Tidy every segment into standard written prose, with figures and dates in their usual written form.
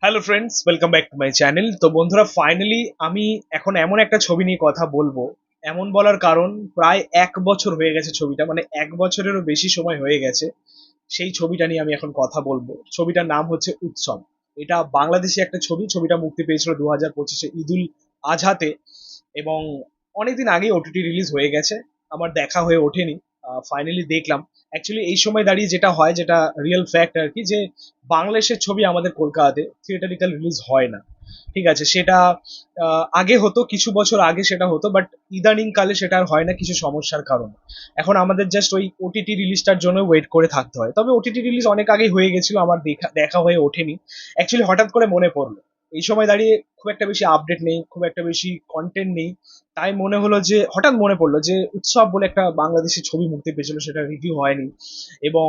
Hello friends, welcome back to my channel. তো বন্ধুরা, finally আমি এখন এমন একটা ছবি নিয়ে কথা বলবো। এমন বলার কারণ, প্রায় 1 বছর হয়ে গেছে ছবিটা, মানে 1 বছরেরও বেশি সময় হয়ে গেছে। সেই ছবিটা নিয়ে আমি এখন কথা বলবো। ছবিটার নাম হচ্ছে উৎসব। এটা বাংলাদেশি একটা ছবি। ছবিটা মুক্তি পেয়েছিল 2025-এ ঈদুল আজহাতে, এবং অনেকদিন আগেই ওটিটি রিলিজ হয়ে গেছে। আমার দেখা হয়ে ওঠেনি, ফাইনালি দেখলাম। অ্যাকচুয়ালি এই সময় দাঁড়িয়ে যেটা হয়, যেটা রিয়েল ফ্যাক্ট আর কি, যে বাংলাদেশের ছবি আমাদের কলকাতাতে থিয়েটারিক্যাল রিলিজ হয় না। ঠিক আছে, সেটা আগে হতো, কিছু বছর আগে সেটা হতো, বাট ইদানিং কালে সেটা আর হয় না কিছু সমস্যার কারণে। এখন আমাদের জাস্ট ওই ওটিটি রিলিজটার জন্য ওয়েট করে থাকতে হয়। তবে ওটিটি রিলিজ অনেক আগে হয়ে গেছিল, আমার দেখা দেখা হয়ে ওঠেনি। অ্যাকচুয়ালি হঠাৎ করে মনে পড়লো, এই সময় দাঁড়িয়ে খুব একটা বেশি আপডেট নেই, খুব একটা বেশি কন্টেন্ট নেই। তাই মনে হলো যে, হঠাৎ মনে পড়লো যে উৎসব বলে একটা বাংলাদেশি ছবি মুক্তি পেয়েছিল, সেটা রিভিউ হয়নি। এবং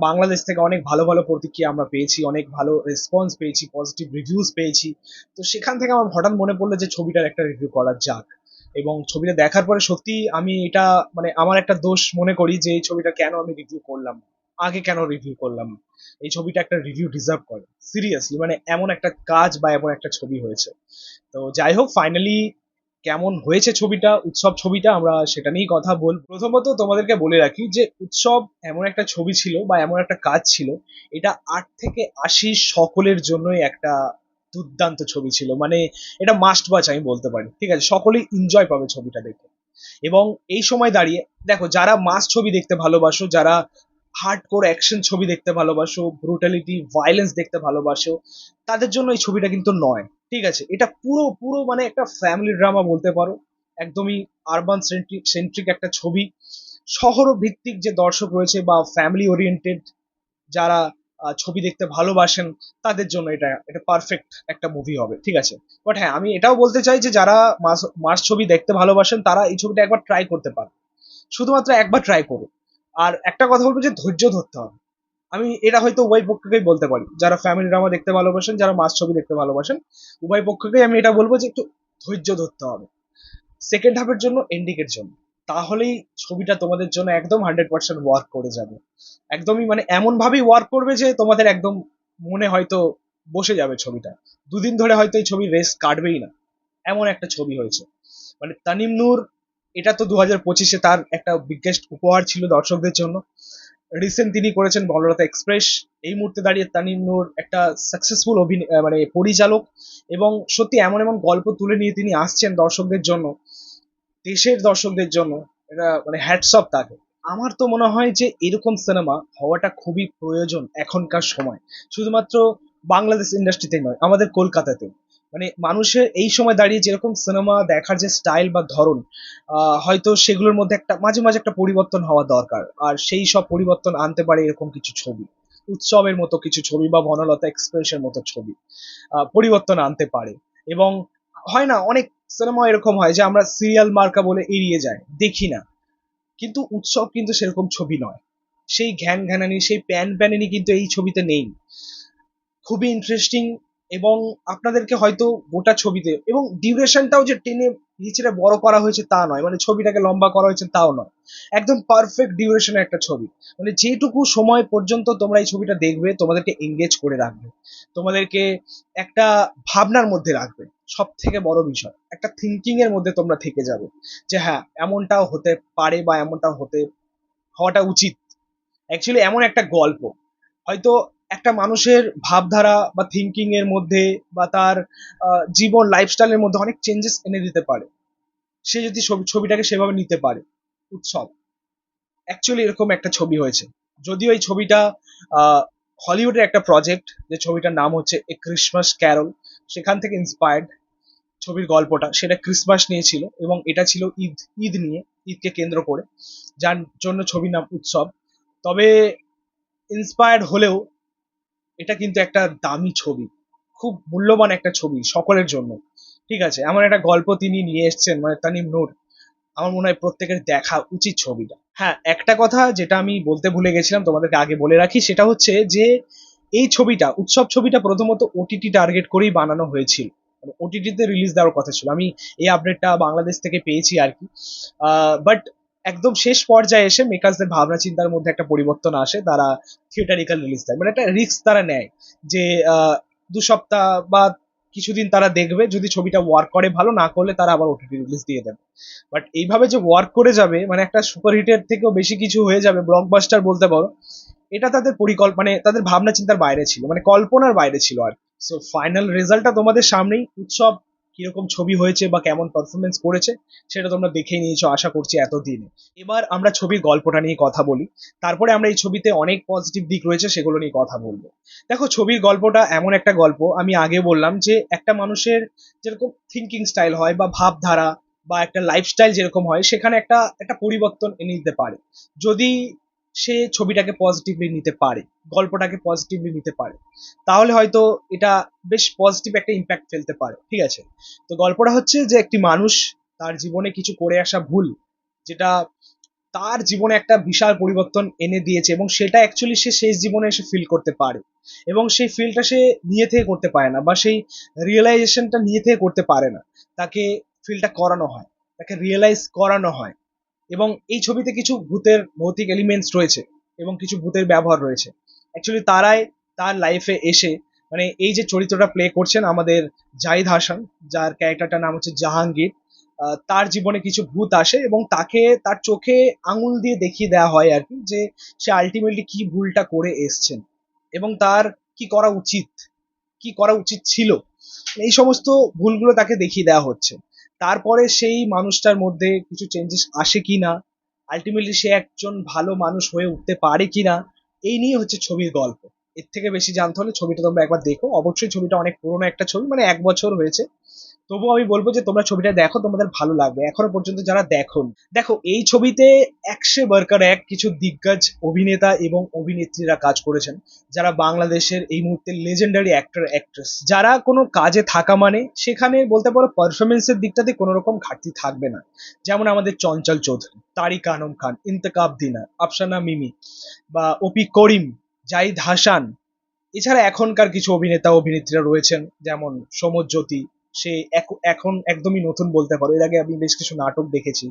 বাংলাদেশ থেকে অনেক ভালো ভালো প্রতিক্রিয়া আমরা পেয়েছি, অনেক ভালো রেসপন্স পেয়েছি, পজিটিভ রিভিউজ পেয়েছি। তো সেখান থেকে আমার হঠাৎ মনে পড়লো যে ছবিটার একটা রিভিউ করা যাক। এবং ছবিটা দেখার পরে সত্যি আমি এটা, মানে আমার একটা দোষ মনে করি যে এই ছবিটা কেন আমি রিভিউ করলাম না, আগে কেন রিভিউ করলাম না। এই ছবিটা একটা রিভিউ ডিজার্ভ করে, সিরিয়াসলি। মানে এমন একটা কাজ বা এমন একটা ছবি হয়েছে। তো যাই হোক, ফাইনালি কেমন হয়েছে ছবিটা, উৎসব ছবিটা, আমরা সেটা নিয়েই কথা বলবো। প্রথমত তোমাদেরকে বলে রাখি যে উৎসব এমন একটা ছবি ছিল বা এমন একটা কাজ ছিল, এটা 8 থেকে 80 সকলের জন্যই একটা দুর্দান্ত ছবি ছিল। মানে এটা মাস্ট ওয়াচ আমি বলতে পারি। ঠিক আছে, সকলেই এনজয় পাবে ছবিটা দেখে। এবং এই সময় দাঁড়িয়ে দেখো, যারা মাস ছবি দেখতে ভালোবাসো, যারা হার্ড কোর অ্যাকশন ছবি দেখতে ভালোবাসো, ব্রুটালিটি ভায়োলেন্স দেখতে ভালোবাসো, তাদের জন্য এই ছবিটা কিন্তু নয়। ঠিক আছে, এটা পুরো পুরো মানে একটা ফ্যামিলি ড্রামা বলতে পারো। একদমই আরবান সেন্ট্রিক একটা ছবি। শহর ভিত্তিক যে দর্শক রয়েছে বা ফ্যামিলি ওরিয়েন্টেড যারা ছবি দেখতে ভালোবাসেন, তাদের জন্য এটা এটা পারফেক্ট একটা মুভি হবে। ঠিক আছে, বাট হ্যাঁ, আমি এটাও বলতে চাই যে যারা মাস মাস ছবি দেখতে ভালোবাসেন, তারা এই ছবিটা একবার ট্রাই করতে পারেন। শুধুমাত্র একবার ট্রাই করুন। আর একটা কথা বলবো যে ধৈর্য ধরতে হবে। আমি এটা হয়তো উভয় পক্ষকেই বলতে পারি, যারা ফ্যামিলি ড্রামা দেখতে ভালোবাসেন, যারা মাস ছবি দেখতে ভালোবাসেন, উভয় পক্ষকেই আমি এটা বলবো যে একটু ধৈর্য ধরতে হবে সেকেন্ড হাফের জন্য, এন্ডিং এর জন্য। তাহলেই ছবিটা তোমাদের জন্য একদম 100% ওয়ার্ক করে যাবে। একদমই মানে এমন ভাবেই ওয়ার্ক করবে যে তোমাদের একদম মনে হয়তো বসে যাবে ছবিটা। দুদিন ধরে হয়তো এই ছবির রেস কাটবেই না, এমন একটা ছবি হয়েছে। মানে তানিম নূর, এটা তো 2025-এ তার একটা বিগেস্ট উপহার ছিল দর্শকদের জন্য। রিসেন্ট তিনি করেছেন বনলতা এক্সপ্রেস। এই মুহূর্তে দাঁড়িয়ে তানিম নূর একটা সাকসেসফুল মানে পরিচালক। এবং সত্যি এমন এমন গল্প তুলে নিয়ে তিনি আসছেন দর্শকদের জন্য, দেশের দর্শকদের জন্য। এটা মানে হ্যাটস অফ তাকে। আমার তো মনে হয় যে এরকম সিনেমা হওয়াটা খুবই প্রয়োজন এখনকার সময়। শুধুমাত্র বাংলাদেশ ইন্ডাস্ট্রিতেই নয়, আমাদের কলকাতাতেও। মানে মানুষের এই সময় দাঁড়িয়ে যেরকম সিনেমা দেখার যে স্টাইল বা ধরন, হয়তো সেগুলোর মধ্যে একটা মাঝে মাঝে একটা পরিবর্তন হওয়া দরকার। আর সেই সব পরিবর্তন আনতে পারে এরকম কিছু ছবি, উৎসবের মতো কিছু ছবি বা বনলতা এক্সপ্রেসের মতো ছবি পরিবর্তন আনতে পারে। এবং হয় না, অনেক সিনেমা এরকম হয় যে আমরা সিরিয়াল মার্কা বলে এড়িয়ে যাই, দেখি না। কিন্তু উৎসব কিন্তু সেরকম ছবি নয়। সেই ঘ্যান ঘ্যানানি, সেই প্যান প্যানানি কিন্তু এই ছবিতে নেই। খুবই ইন্টারেস্টিং। এবং আপনাদেরকে হয়তো গোটা ছবিতে, এবং ডিউরেশনটাও যে টেনে নিচে বড় করা হয়েছে তা নয়, মানে ছবিটাকে লম্বা করা হয়েছে তাও নয়। একদম পারফেক্ট ডিউরেশনের একটা ছবি। মানে যেটুকু সময় পর্যন্ত তোমরা এই ছবিটা দেখবে, তোমাদেরকে এঙ্গেজ করে রাখবে, তোমাদেরকে একটা ভাবনার মধ্যে রাখবে। সব থেকে বড় বিষয়, একটা থিঙ্কিং এর মধ্যে তোমরা থেকে যাবে যে হ্যাঁ, এমনটাও হতে পারে বা এমনটাও হওয়াটা উচিত। অ্যাকচুয়ালি এমন একটা গল্প হয়তো একটা মানুষের ভাবধারা বা থিঙ্কিং এর মধ্যে বা তার জীবন লাইফস্টাইলের মধ্যে অনেক চেঞ্জেস এনে দিতে পারে, সে যদি ছবিটাকে সেভাবে নিতে পারে। উৎসব অ্যাকচুয়ালি এরকম একটা ছবি হয়েছে। যদিও এই ছবিটা হলিউডের একটা প্রজেক্ট, যে ছবিটার নাম হচ্ছে এ ক্রিসমাস ক্যারল, সেখান থেকে ইন্সপায়ার্ড ছবির গল্পটা। সেটা ক্রিসমাস নিয়ে ছিল এবং এটা ছিল ঈদ, ঈদ নিয়ে, ঈদকে কেন্দ্র করে, যার জন্য ছবির নাম উৎসব। তবে ইন্সপায়ার্ড হলেও এটা কিন্তু একটা দামি ছবি, খুব মূল্যবান একটা ছবি সকলের জন্য। ঠিক আছে, এমন একটা গল্প তিনি নিয়ে এসেছেন, মানে তানিম নূর। আমার মনে হয় প্রত্যেকের দেখা উচিত ছবিটা। হ্যাঁ, একটা কথা যেটা আমি বলতে ভুলে গেছিলাম, তোমাদেরকে আগে বলে রাখি, সেটা হচ্ছে যে এই ছবিটা, উৎসব ছবিটা প্রথমত ওটিটি টার্গেট করেই বানানো হয়েছিল। ওটিটিতে রিলিজ দেওয়ার কথা ছিল, আমি এই আপডেটটা বাংলাদেশ থেকে পেয়েছি আর কি। বাট একদম শেষ পর্যায়ে এসে মেকার্সদের ভাবনা চিন্তার মধ্যে একটা পরিবর্তন আসে, তারা থিয়েটারিক্যাল রিলিজ দেয়, মানে একটা রিস্ক তারা নেয় যে 2 সপ্তাহ বা কিছুদিন তারা দেখবে, যদি ছবিটা ওয়ার্ক করে ভালো, না করলে তারা আবার ওটিটি রিলিজ দিয়ে দেবে। বাট এইভাবে যে ওয়ার্ক করে যাবে, মানে একটা সুপারহিটের থেকেও বেশি কিছু হয়ে যাবে, ব্লকবাস্টার বলতে পারো, এটা তাদের মানে তাদের ভাবনা চিন্তার বাইরে ছিল, মানে কল্পনার বাইরে ছিল আর। সো ফাইনাল রেজাল্টটা তোমাদের সামনেই। উৎসব কিরকম ছবি হয়েছে বা কেমন পারফরমেন্স করেছে সেটা তোমরা দেখেই নিয়েছো আশা করছি এতদিনে। এবার আমরা ছবির গল্পটা নিয়ে কথা বলি, তারপরে আমরা এই ছবিতে অনেক পজিটিভ দিক রয়েছে সেগুলো নিয়ে কথা বলবো। দেখো, ছবির গল্পটা এমন একটা গল্প, আমি আগে বললাম যে একটা মানুষের যেরকম থিঙ্কিং স্টাইল হয় বা ভাবধারা বা একটা লাইফস্টাইল যেরকম হয়, সেখানে একটা একটা পরিবর্তন এনে দিতে পারে যদি সে ছবিটাকে পজিটিভলি নিতে পারে, গল্পটাকে পজিটিভলি নিতে পারে, তাহলে হয়তো এটা বেশ পজিটিভ একটা ইম্প্যাক্ট ফেলতে পারে। ঠিক আছে, তো গল্পটা হচ্ছে যে একটি মানুষ তার জীবনে কিছু করে আসা ভুল, যেটা তার জীবনে একটা বিশাল পরিবর্তন এনে দিয়েছে, এবং সেটা অ্যাকচুয়ালি সে শেষ জীবনে এসে ফিল করতে পারে, এবং সেই ফিলটা সে নিয়ে থেকে করতে পারে না, বা সেই রিয়েলাইজেশনটা নিয়ে থেকে করতে পারে না, তাকে ফিলটা করানো হয়, তাকে রিয়েলাইজ করানো হয়। এবং এই ছবিতে কিছু ভূতের ভৌতিক এলিমেন্টস রয়েছে এবং কিছু ভূতের ব্যবহার রয়েছে। অ্যাকচুয়ালি তারাই তার লাইফে এসে, মানে এই যে চরিত্রটা প্লে করছেন আমাদের জাহিদ হাসান, যার ক্যারেক্টারটার নাম হচ্ছে জাহাঙ্গীর, তার জীবনে কিছু ভূত আসে এবং তাকে তার চোখে আঙুল দিয়ে দেখিয়ে দেওয়া হয় আর কি, যে সে আলটিমেটলি কি ভুলটা করে এসছেন এবং তার কি করা উচিত, কি করা উচিত ছিল, এই সমস্ত ভুলগুলো তাকে দেখিয়ে দেওয়া হচ্ছে। তারপরে সেই মানুষটার মধ্যে কিছু চেঞ্জেস আসে কিনা, আলটিমেটলি সে একজন ভালো মানুষ হয়ে উঠতে পারে কিনা, এই নিয়ে হচ্ছে ছবির গল্প। এর থেকে বেশি জানতে হলে ছবিটা তোমরা একবার দেখো। অবশ্যই ছবিটা অনেক পুরোনো একটা ছবি, মানে 1 বছর হয়েছে, তবুও আমি বলবো যে তোমরা ছবিটা দেখো, তোমাদের ভালো লাগবে এখনো পর্যন্ত যারা দেখোনি। দেখো, এই ছবিতে 100 বরকার 1 কিছু দিগ্গজ অভিনেতা এবং অভিনেত্রীরা কাজ করেছেন, যারা বাংলাদেশের এই মুহূর্তে লেজেন্ডারি অ্যাক্টর অ্যাক্ট্রেস, যারা কোনো কাজে থাকা মানে সেখানে বলতে পারো পারফরমেন্সের দিকটাতে কোনো রকম ঘাটতি থাকবে না। যেমন আমাদের চঞ্চল চৌধুরী, তারিক আনম খান, ইন্তেকাব দিনা, আফসানা মিমি, বা ওপি করিম, জাহিদ হাসান, এছাড়া এখনকার কিছু অভিনেতা অভিনেত্রীরা রয়েছেন, যেমন সৌম্যজ্যোতি, সে এখন একদমই নতুন বলতে পারো, এর আগে আমি বেশ কিছু নাটক দেখেছি।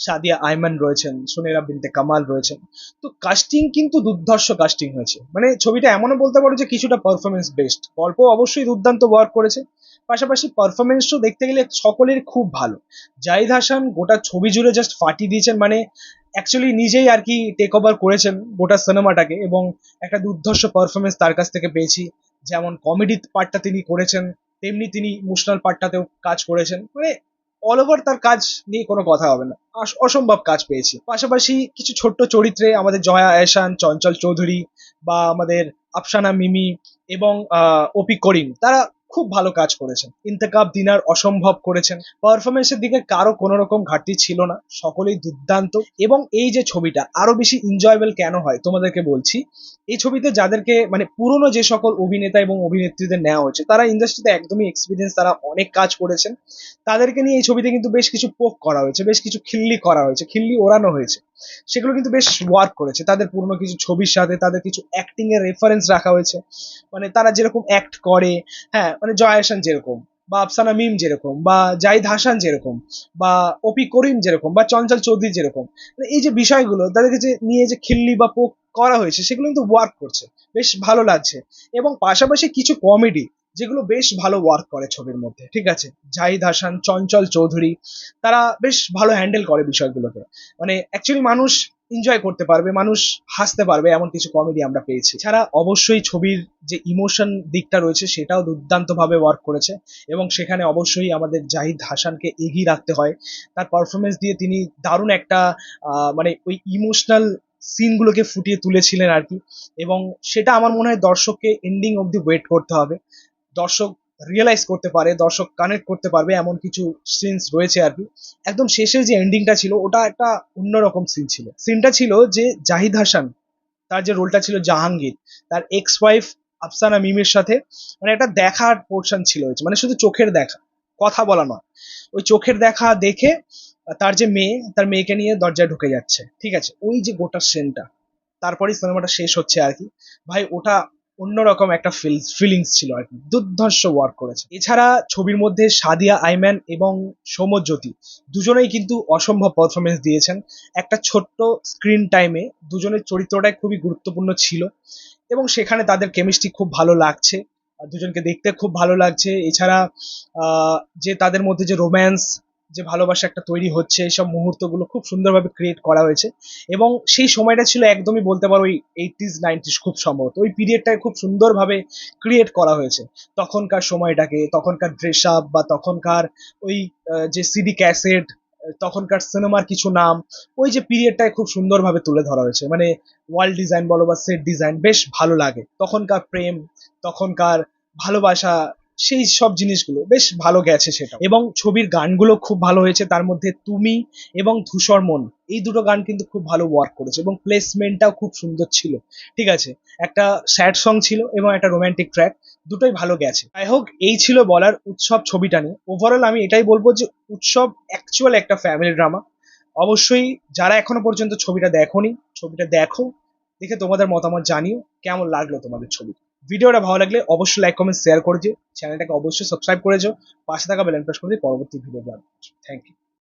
সাদিয়া আইমান রয়েছেন, সুনেরা বিনতে কামাল রয়েছেন। তো কাস্টিং কিন্তু দুর্ধর্ষ কাস্টিং হয়েছে, মানে ছবিটা এমনও বলতে পারো যে কিছুটা পারফরমেন্স বেস্ট, গল্প অবশ্যই দুর্দান্ত ওয়ার্ক করেছে, পাশাপাশি পারফরমেন্সও দেখতে গেলে সকলের খুব ভালো। জাহিদ হাসান গোটা ছবি জুড়ে জাস্ট ফাটিয়ে দিয়েছেন, মানে অ্যাকচুয়ালি নিজেই আর কি টেক ওভার করেছেন গোটা সিনেমাটাকে, এবং একটা দুর্ধর্ষ পারফরমেন্স তার কাছ থেকে পেয়েছি। যেমন কমেডি পার্টটা তিনি করেছেন, তেমনি তিনি ইমোশনাল পার্টটাতেও কাজ করেছেন, মানে অল ওভার তার কাজ নিয়ে কোনো কথা হবে না, অসম্ভব কাজ পেয়েছি। পাশাপাশি কিছু ছোট্ট চরিত্রে আমাদের জয়া এহসান, চঞ্চল চৌধুরী, বা আমাদের আফসানা মিমি এবং ওপি করিম, তারা খুব ভালো কাজ করেছেন। ইন্তেকাব দিনার অসম্ভব করেছেন, পারফরমেন্সের দিকে কারো কোনো রকম ঘাটতি ছিল না, সকলেই দুর্দান্ত। এবং এই যে ছবিটা আরো বেশি এনজয়েবল কেন হয় তোমাদেরকে বলছি, এই ছবিতে যাদেরকে মানে পুরনো যে সকল অভিনেতা এবং অভিনেত্রীদের নেওয়া হয়েছে, তারা ইন্ডাস্ট্রিতে একদমই এক্সপিরিয়েন্স, তারা অনেক কাজ করেছেন, তাদেরকে নিয়ে এই ছবিতে কিন্তু বেশ কিছু পোক করা হয়েছে, বেশ কিছু খিল্লি করা হয়েছে, খিল্লি ওড়ানো হয়েছে, সেগুলো কিন্তু বেশ ওয়ার্ক করেছে। তাদের পুরনো কিছু ছবির সাথে তাদের কিছু অ্যাক্টিং এর রেফারেন্স রাখা হয়েছে, মানে তারা যেরকম অ্যাক্ট করে, হ্যাঁ, মানে জয়া আহসান যেরকম, বা আফসানা মিম যেরকম, বা জাহিদ হাসান যেরকম, বা ওপি করিম যেরকম, বা চঞ্চল চৌধুরী যেরকম, মানে এই যে বিষয়গুলো তাদেরকে যে নিয়ে যে খিল্লি বা পোক করা হয়েছে, সেগুলো কিন্তু ওয়ার্ক করছে, বেশ ভালো লাগছে। এবং পাশাপাশি কিছু কমেডি যেগুলো বেশ ভালো ওয়ার্ক করে ছবির মধ্যে। ঠিক আছে, জাহিদ হাসান, চঞ্চল চৌধুরী, তারা বেশ ভালো হ্যান্ডেল করে বিষয়গুলোকে, মানে অ্যাকচুয়ালি মানুষ এনজয় করতে পারবে, মানুষ হাসতে পারবে, এমন কিছু কমেডি আমরা পেয়েছি। ছাড়া অবশ্যই ছবির যে ইমোশন দিকটা রয়েছে সেটাও দুর্দান্ত ভাবে ওয়ার্ক করেছে, এবং সেখানে অবশ্যই আমাদের জাহিদ হাসানকে এগিয়ে রাখতে হয়। তার পারফরমেন্স দিয়ে তিনি দারুণ একটা মানে ওই ইমোশনাল সিনগুলোকে ফুটিয়ে তুলেছিলেন আর কি। এবং সেটা আমার মনে হয় দর্শককে এন্ডিং অবধি ওয়েট করতে হবে, দর্শক রিয়েলাইজ করতে পারে, দর্শক কানেক্ট করতে পারবে, এমন কিছু সিনস রয়েছে আর কি। একদম শেষের যে এন্ডিংটা ছিল ওটা একটা অন্যরকম সিন ছিল। সিনটা ছিল যে জাহিদ হাসান, তার যে রোলটা ছিল জাহাঙ্গীর, তার এক্স ওয়াইফ আফসানা মিমির সাথে মানে একটা দেখার পোর্শন ছিল, মানে শুধু চোখের দেখা, কথা বলা নয়, ওই চোখের দেখা দেখে তার যে মেয়ে, তার মেয়েকে নিয়ে দরজায় ঢুকে যাচ্ছে। ঠিক আছে, ওই যে গোটা সিনটা, তারপরেই সিনেমাটা শেষ হচ্ছে আর কি। ভাই ওটা অন্যরকম একটা ফিলিংস ছিল আর কি, দুর্ধর্ষ ওয়ার্ক করেছে। এছাড়া ছবির মধ্যে সাদিয়া আইম্যান এবং সৌম্যজ্যোতি দুজনেই কিন্তু অসম্ভব পারফরমেন্স দিয়েছেন। একটা ছোট্ট স্ক্রিন টাইমে দুজনের চরিত্রটাই খুবই গুরুত্বপূর্ণ ছিল, এবং সেখানে তাদের কেমিস্ট্রি খুব ভালো লাগছে। দুজনকে দেখতে খুব ভালো লাগছে। এছাড়া যে তাদের মধ্যে যে রোম্যান্স, যে ভালোবাসা একটা তৈরি হচ্ছে, এইসব মুহূর্তগুলো খুব সুন্দরভাবে ক্রিয়েট করা হয়েছে। এবং সেই সময়টা ছিল একদমই বলতে পারো ওই 80s 90s, খুব সম্ভবত ওই পিরিয়ডটাকে খুব সুন্দরভাবে ক্রিয়েট করা হয়েছে। তখনকার সময়টাকে, তখনকার ড্রেস আপ বা তখনকার ওই যে সিডি ক্যাসেট, তখনকার সিনেমার কিছু নাম, ওই যে পিরিয়ডটাকে খুব সুন্দরভাবে তুলে ধরা হয়েছে। মানে ওয়ার্ল্ড ডিজাইন বলো বা সেট ডিজাইন, বেশ ভালো লাগে। তখনকার প্রেম, তখনকার ভালোবাসা, সেই সব জিনিসগুলো বেশ ভালো গেছে সেটা। এবং ছবির গানগুলো খুব ভালো হয়েছে। তার মধ্যে তুমি এবং ধূসর মন, এই দুটো গান কিন্তু খুব ভালো ওয়ার্ক করেছে এবং প্লেসমেন্টটাও খুব সুন্দর ছিল। ঠিক আছে, একটা স্যাড সং ছিল এবং একটা রোমান্টিক ট্র্যাক, দুটোই ভালো গেছে। যাই হোক, এই ছিল বলার উৎসব ছবিটা নিয়ে। ওভারঅল আমি এটাই বলবো যে উৎসব অ্যাকচুয়াল একটা ফ্যামিলি ড্রামা। অবশ্যই যারা এখনো পর্যন্ত ছবিটা দেখোনি, ছবিটা দেখো, দেখে তোমাদের মতামত জানিও কেমন লাগলো তোমাদের ছবি। ভিডিওটা ভালো লাগলে অবশ্যই লাইক কমেন্ট শেয়ার করে দিও, চ্যানেলটাকে অবশ্যই সাবস্ক্রাইব করে যাও, পাশে থাকা বেল আইকন প্রেস করে দিও পরবর্তী ভিডিও। Thank you.